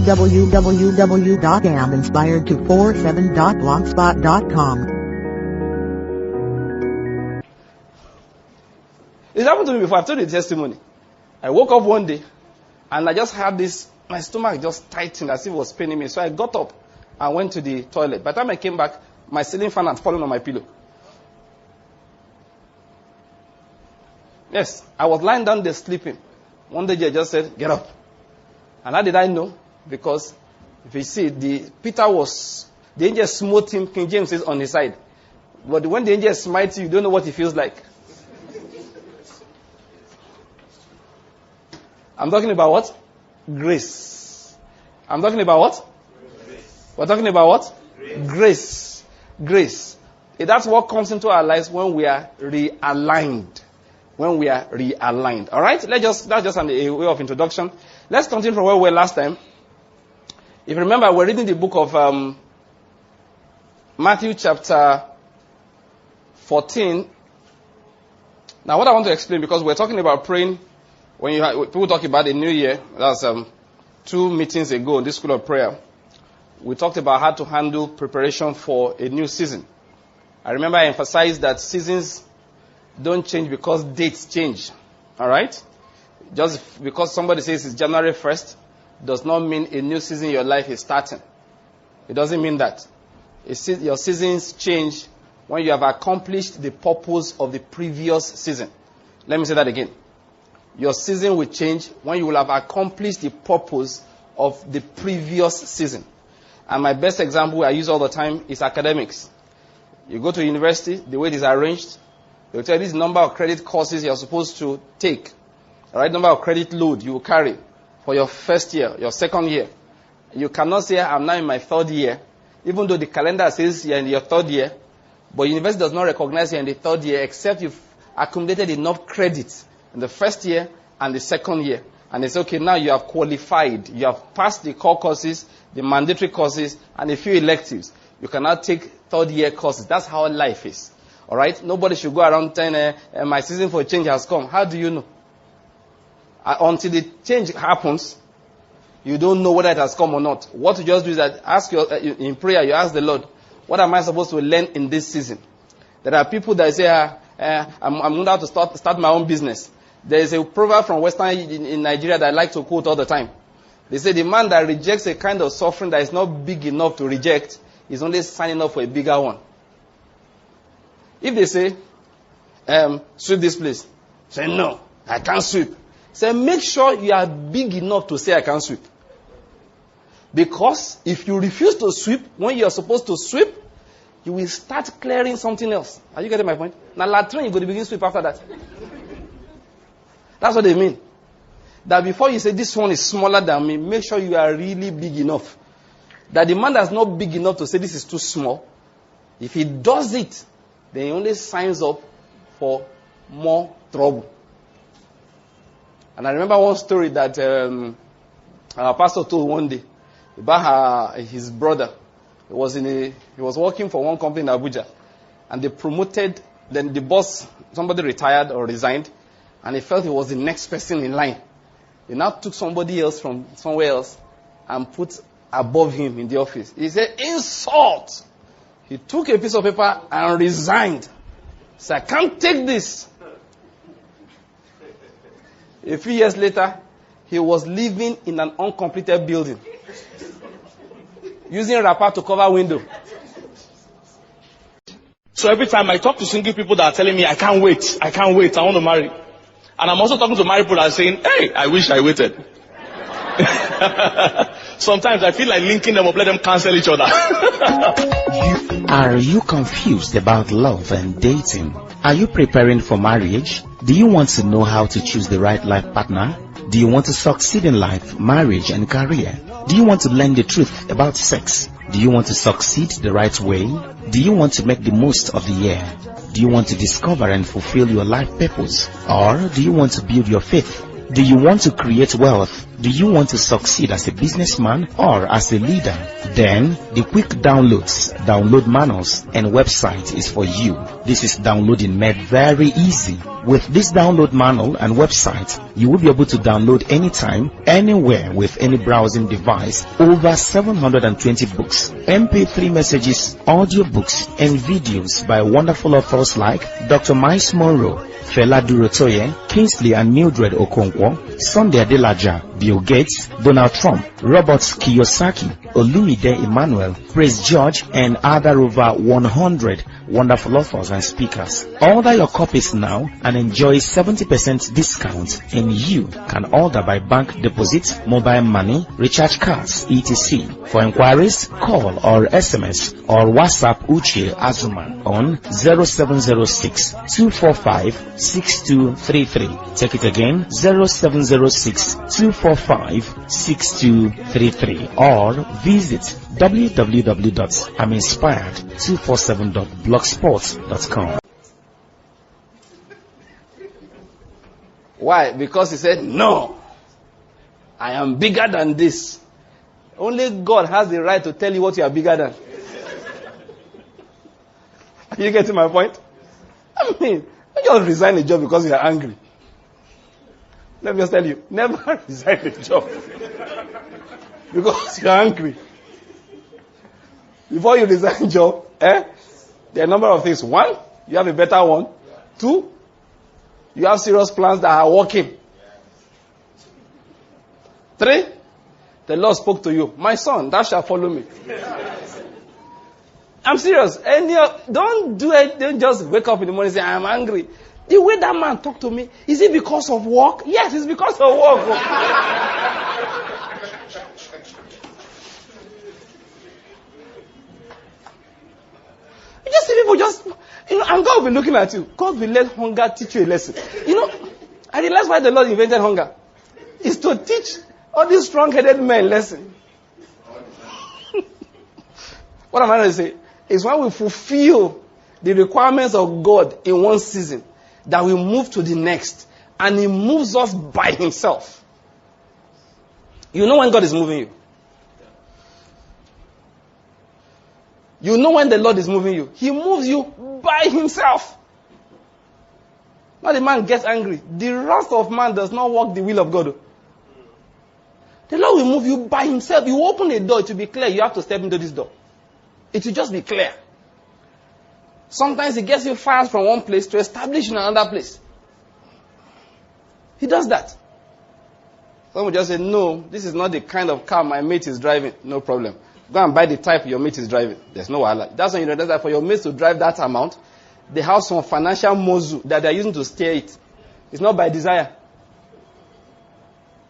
www.aminspired247.blogspot.com. It happened to me before. I've told you the testimony. I woke up one day and I just had this, my stomach just tightened as if it was paining me. So I got up and went to the toilet. By the time I came back, my ceiling fan had fallen on my pillow. Yes, I was lying down there sleeping. One day I just said, get up. And how did I know? Because if you see, the angel smote him, King James says, on his side. But when the angel smites you, you don't know what it feels like. I'm talking about what? Grace. I'm talking about what? Grace. We're talking about what? Grace. Grace. That's what comes into our lives when we are realigned. When we are realigned. Alright? That's just a way of introduction. Let's continue from where we were last time. If you remember, we're reading the book of Matthew chapter 14. Now what I want to explain, because we're talking about praying. When people talk about the new year, that's 2 meetings ago in this school of prayer, we talked about how to handle preparation for a new season. I remember I emphasized that seasons don't change because dates change. Alright? Just because somebody says it's January 1st does not mean a new season in your life is starting. It doesn't mean that. Your seasons change when you have accomplished the purpose of the previous season. Let me say that again. Your season will change when you will have accomplished the purpose of the previous season. And my best example I use all the time is academics. You go to university, the way it is arranged, they will tell you this number of credit courses you're supposed to take. The right number of credit load you will carry for your first year, your second year. You cannot say, I'm now in my third year, even though the calendar says you're in your third year, but university does not recognize you in the third year except you've accumulated enough credits in the first year and the second year. And it's okay, now you have qualified. You have passed the core courses, the mandatory courses, and a few electives. You cannot take third year courses. That's how life is. Alright? Nobody should go around saying, my season for change has come. How do you know? Until the change happens, you don't know whether it has come or not. What you just do is that in prayer, you ask the Lord, what am I supposed to learn in this season? There are people that say, I'm going to have to start my own business. There is a proverb from Western in Nigeria that I like to quote all the time. They say the man that rejects a kind of suffering that is not big enough to reject is only signing up for a bigger one. If they say, sweep this place, say, no, I can't sweep. Say, make sure you are big enough to say I can't sweep. Because if you refuse to sweep when you are supposed to sweep, you will start clearing something else. Are you getting my point? Now, latrine, you're going to begin to sweep after that. That's what they mean. That before you say this one is smaller than me, make sure you are really big enough. That the man that's not big enough to say this is too small, if he does it, then he only signs up for more trouble. And I remember one story that our pastor told one day about his brother. He was working for one company in Abuja, and they promoted. Then the boss, somebody retired or resigned, and he felt he was the next person in line. He now took somebody else from somewhere else and put above him in the office. He said, insult! He took a piece of paper and resigned. He said, I can't take this. A few years later, he was living in an uncompleted building, using wrapper to cover window. So every time I talk to single people that are telling me, I can't wait, I want to marry. And I'm also talking to married people that are saying, hey, I wish I waited. Sometimes I feel like linking them up, let them cancel each other. Are you confused about love and dating? Are you preparing for marriage? Do you want to know how to choose the right life partner? Do you want to succeed in life, marriage, and career? Do you want to learn the truth about sex? Do you want to succeed the right way? Do you want to make the most of the year? Do you want to discover and fulfill your life purpose? Or do you want to build your faith? Do you want to create wealth? Do you want to succeed as a businessman or as a leader? Then the quick downloads, download manuals and website is for you. This is downloading made very easy. With this download manual and website, you will be able to download anytime, anywhere with any browsing device, over 720 books, MP3 messages, audio books and videos by wonderful authors like Dr. Miles Monroe, Fela Durotoye, Kingsley and Mildred Okonkwo, Sunday Adelaja, Bill Gates, Donald Trump, Robert Kiyosaki, Olumide Emmanuel, Praise George, and other over 100 wonderful authors and speakers. Order your copies now and enjoy 70% discount, and you can order by bank deposit, mobile money, recharge cards, etc. For inquiries, call or SMS or WhatsApp Uche Azuma on 0706 245 6233. Take it again, 0706 245 6233, or visit www.aminspired247.blogspot.com. Why? Because he said, no, I am bigger than this. Only God has the right to tell you what you are bigger than. Are you getting my point? I mean, don't just resign a job because you are angry. Let me just tell you, never resign a job because you are angry. Before you resign a job, there are a number of things. One, you have a better one. Two, you have serious plans that are working. Three, the Lord spoke to you. My son, thou shalt follow me. I'm serious. And don't do it. Don't just wake up in the morning and say, I'm angry. The way that man talked to me, is it because of work? Yes, it's because of work. You just see people and God will be looking at you. God will let hunger teach you a lesson. I realize why the Lord invented hunger. Is to teach all these strong-headed men lesson. What I'm trying to say is when we fulfill the requirements of God in one season, that we move to the next, and He moves us by Himself. You know when God is moving you. You know when the Lord is moving you. He moves you by Himself. Not the man gets angry. The wrath of man does not work the will of God. The Lord will move you by Himself. You open a door, it will be clear. You have to step into this door. It will just be clear. Sometimes He gets you fired from one place to establish in another place. He does that. Some will just say, no, this is not the kind of car my mate is driving. No problem. Go and buy the type your mate is driving. There's no wahala. That's when you realize that for your mate to drive that amount, they have some financial muscle that they're using to steer it. It's not by desire.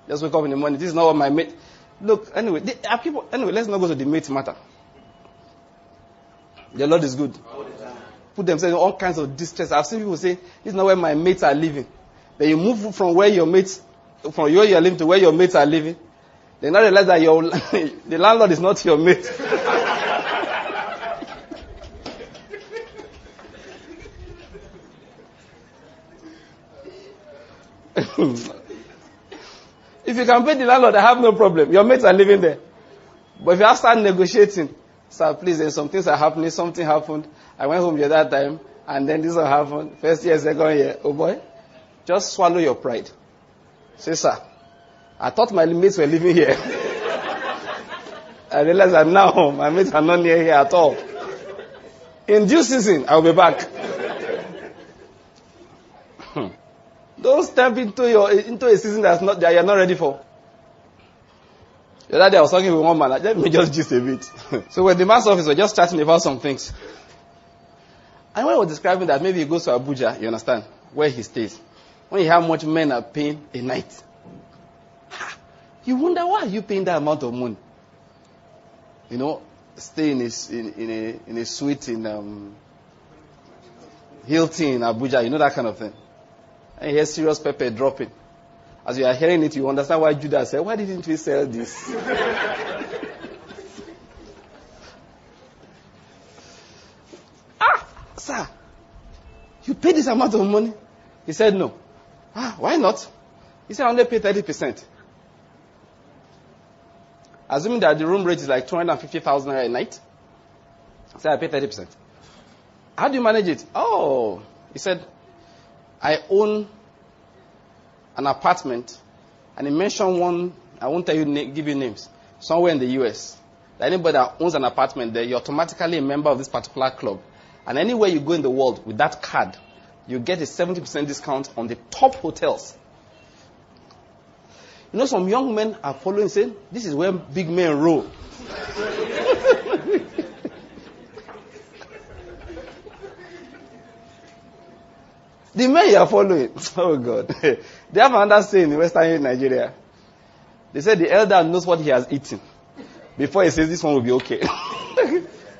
Just wake up in the morning. This is not what my mate. Look, anyway, let's not go to the mate matter. The Lord is good. Put themselves in all kinds of distress. I've seen people say, this is not where my mates are living. Then you move from where your mates, from where you are living to where your mates are living. Then now realize that the landlord is not your mate. If you can pay the landlord, I have no problem. Your mates are living there. But if you have to start negotiating, sir, please, then some things are happening. Something happened. I went home the other time, and then this will happen. First year, second year. Oh boy, just swallow your pride. Say, sir, I thought my mates were living here. I realized that now my mates are not near here at all. In due season, I will be back. Don't step into a season that you're not ready for. The other day I was talking with one man. Let me just gist a bit. So when the master officer was just chatting about some things. And when he was describing that maybe he goes to Abuja, you understand, where he stays. When you have much men are paying a night. You wonder why are you paying that amount of money? Stay in a suite in Hilton in Abuja, that kind of thing. And you hear serious pepper dropping. As you are hearing it, you understand why Judas said, why didn't we sell this? Sir, you pay this amount of money? He said, no. Why not? He said, I only pay 30%. assuming that the room rate is like 250,000 naira a night, say I pay 30%. How do you manage it? Oh, he said, I own an apartment, and he mentioned one, I won't tell you, give you names, somewhere in the US. That anybody that owns an apartment there, you're automatically a member of this particular club. And anywhere you go in the world with that card, you get a 70% discount on the top hotels. You know, some young men are following, saying, this is where big men roll. The men you are following, oh God. They have another saying in Western Nigeria. They say the elder knows what he has eaten before he says this one will be okay.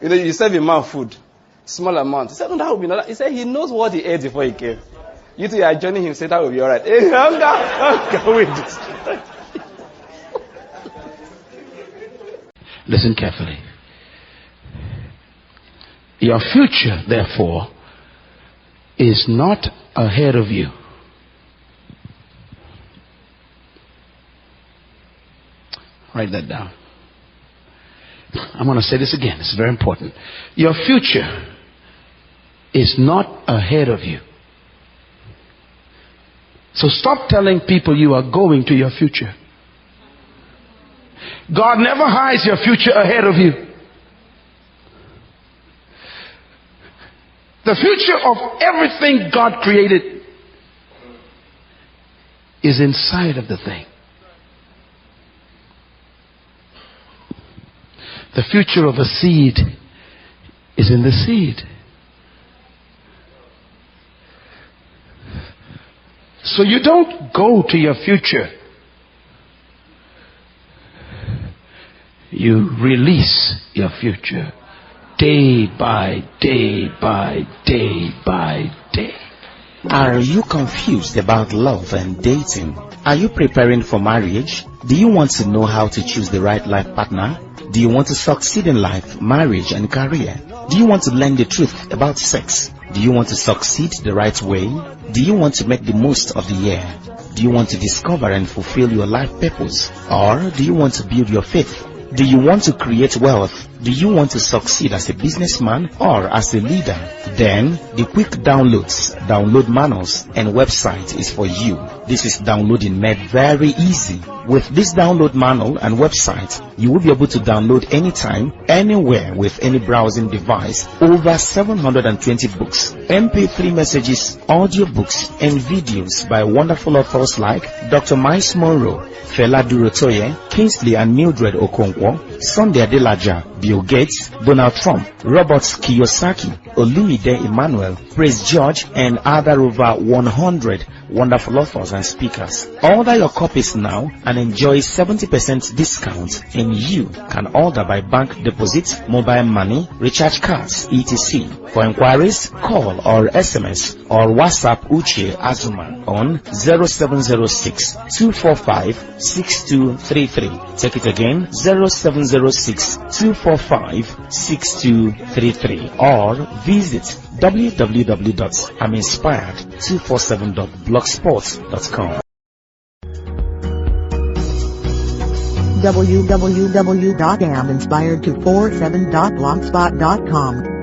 You know, you serve a man food, small amount. He said, no, that will be not. He said he knows what he ate before he came. You two are joining him, say that will be all right. Hey, hunger, wait. Listen carefully. Your future, therefore, is not ahead of you. Write that down. I'm going to say this again. It's very important. Your future is not ahead of you. So stop telling people you are going to your future. God never hides your future ahead of you. The future of everything God created is inside of the thing. The future of a seed is in the seed. So you don't go to your future. You release your future day by day by day by day. Are you confused about love and dating? Are you preparing for marriage? Do you want to know how to choose the right life partner? Do you want to succeed in life, marriage and career? Do you want to learn the truth about sex? Do you want to succeed the right way? Do you want to make the most of the year? Do you want to discover and fulfill your life purpose? Or do you want to build your faith? Do you want to create wealth? Do you want to succeed as a businessman or as a leader? Then the quick downloads, download manuals and website is for you. This is downloading made very easy. With this download manual and website, you will be able to download anytime, anywhere with any browsing device, over 720 books, MP3 messages, audio books and videos by wonderful authors like Dr. Miles Monroe, Fela Durotoye, Kingsley and Mildred Okonkwo, Sunday Adelaja, Bill Gates, Donald Trump, Robert Kiyosaki, Olumide Emmanuel, Praise George, and other over 100 wonderful authors and speakers. Order your copies now and enjoy 70% discount, and you can order by bank deposit, mobile money, recharge cards, etc. For inquiries, call or SMS or WhatsApp Uche Azuma on 0706 245 6233. Take it again, 0706 245 6233, or visit www.aminspired247.blogspot.com. www.aminspired247.blogspot.com